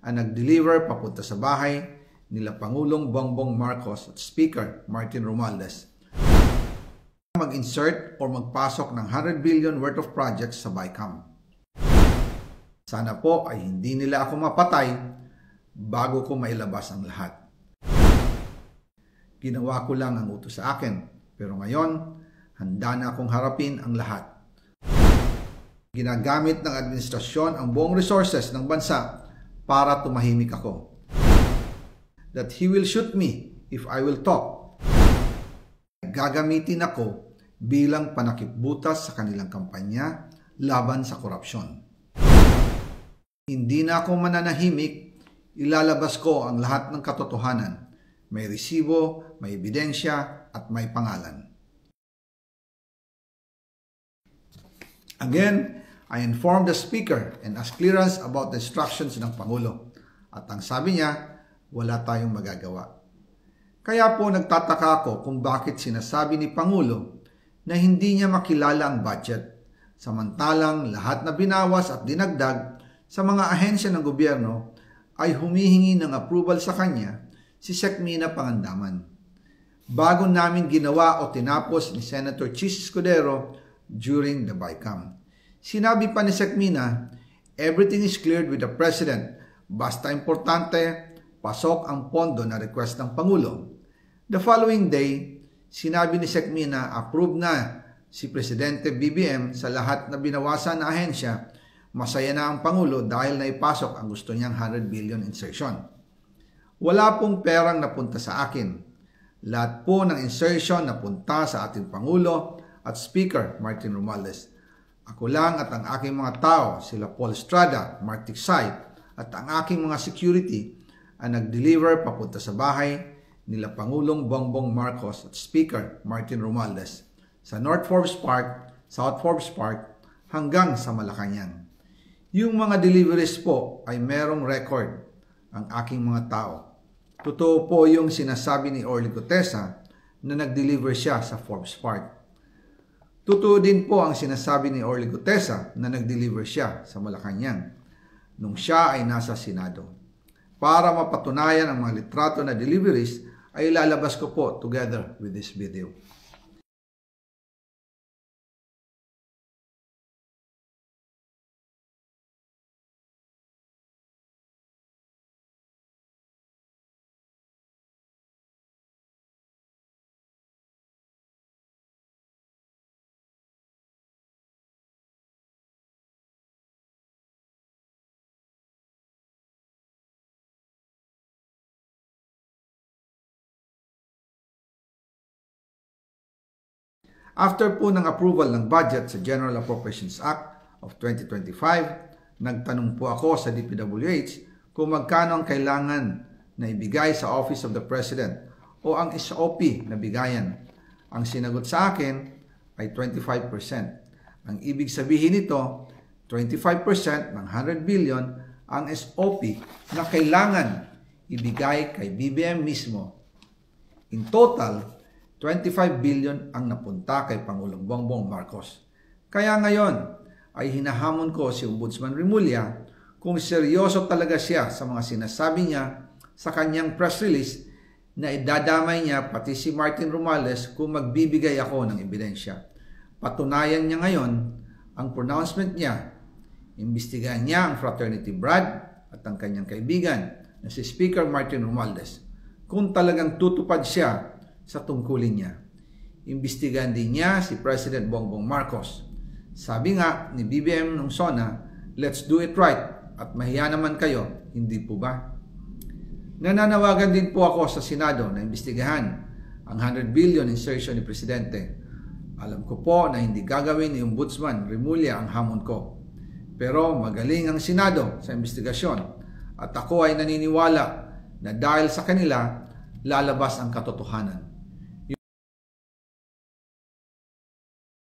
ang nag-deliver papunta sa bahay nila Pangulong Bongbong Marcos at Speaker Martin Romualdez mag-insert o magpasok ng 100 billion worth of projects sa BICAM. Sana po ay hindi nila ako mapatay bago ko mailabas ang lahat. Ginawa ko lang ang utos sa akin, pero ngayon, handa na akong harapin ang lahat. Ginagamit ng administrasyon ang buong resources ng bansa para tumahimik ako. That he will shoot me if I will talk. Gagamitin ako bilang panakipbutas sa kanilang kampanya laban sa korupsyon. Hindi na ako mananahimik, ilalabas ko ang lahat ng katotohanan. May resibo, may ebidensya, at may pangalan. Again, I informed the Speaker and asked clearance about the instructions ng Pangulo. At ang sabi niya, wala tayong magagawa. Kaya po nagtataka ako kung bakit sinasabi ni Pangulo na hindi niya makilala ang budget, samantalang lahat na binawas at dinagdag sa mga ahensya ng gobyerno ay humihingi ng approval sa kanya si Sec Mina Pangandaman. Bago namin ginawa o tinapos ni Senator Chis Escudero during the BICAM. Sinabi pa ni Sec Mina, everything is cleared with the President, basta importante, pasok ang pondo na request ng Pangulo. The following day, sinabi ni Sec Mina, approve na si Presidente BBM sa lahat na binawasan na ahensya. Masaya na ang Pangulo dahil naipasok ang gusto niyang 100 billion insertion. Wala pong perang napunta sa akin. Lahat po ng insertion napunta sa ating Pangulo at Speaker Martin Romualdez. Ako lang at ang aking mga tao, sila Paul Estrada, Mark Tiksay, at ang aking mga security ang nag-deliver papunta sa bahay nila Pangulong Bongbong Marcos at Speaker Martin Romualdez sa North Forbes Park, South Forbes Park hanggang sa Malacanang. Yung mga deliveries po ay merong record ang aking mga tao. Totoo po yung sinasabi ni Orly Gutesa na nag-deliver siya sa Forbes Park. Totoo din po ang sinasabi ni Orly Gutesa na nag-deliver siya sa Malacanang nung siya ay nasa Senado. Para mapatunayan ang mga litrato na deliveries ay ilalabas ko po together with this video. After po ng approval ng budget sa General Appropriations Act of 2025, nagtanong po ako sa DPWH kung magkano ang kailangan na ibigay sa Office of the President o ang SOP na bigayan. Ang sinagot sa akin ay 25%. Ang ibig sabihin nito, 25% ng 100 billion ang SOP na kailangan ibigay kay BBM mismo. In total, 25 billion ang napunta kay Pangulong Bongbong Marcos. Kaya ngayon ay hinahamon ko si Ombudsman Remulla kung seryoso talaga siya sa mga sinasabi niya sa kanyang press release na idadamay niya pati si Martin Romualdez kung magbibigay ako ng ebidensya. Patunayan niya ngayon ang pronouncement niya. Imbestigahan niya ang fraternity Brad at ang kanyang kaibigan na si Speaker Martin Romualdez kung talagang tutupad siya sa tungkulin niya. Imbestigahan din niya si President Bongbong Marcos. Sabi nga ni BBM nung SONA, let's do it right at mahiya naman kayo, hindi po ba? Nananawagan din po ako sa Senado na imbestigahan ang 100 billion insertion ni Presidente. Alam ko po na hindi gagawin ni Ombudsman Remulla ang hamon ko. Pero magaling ang Senado sa imbestigasyon at ako ay naniniwala na dahil sa kanila lalabas ang katotohanan.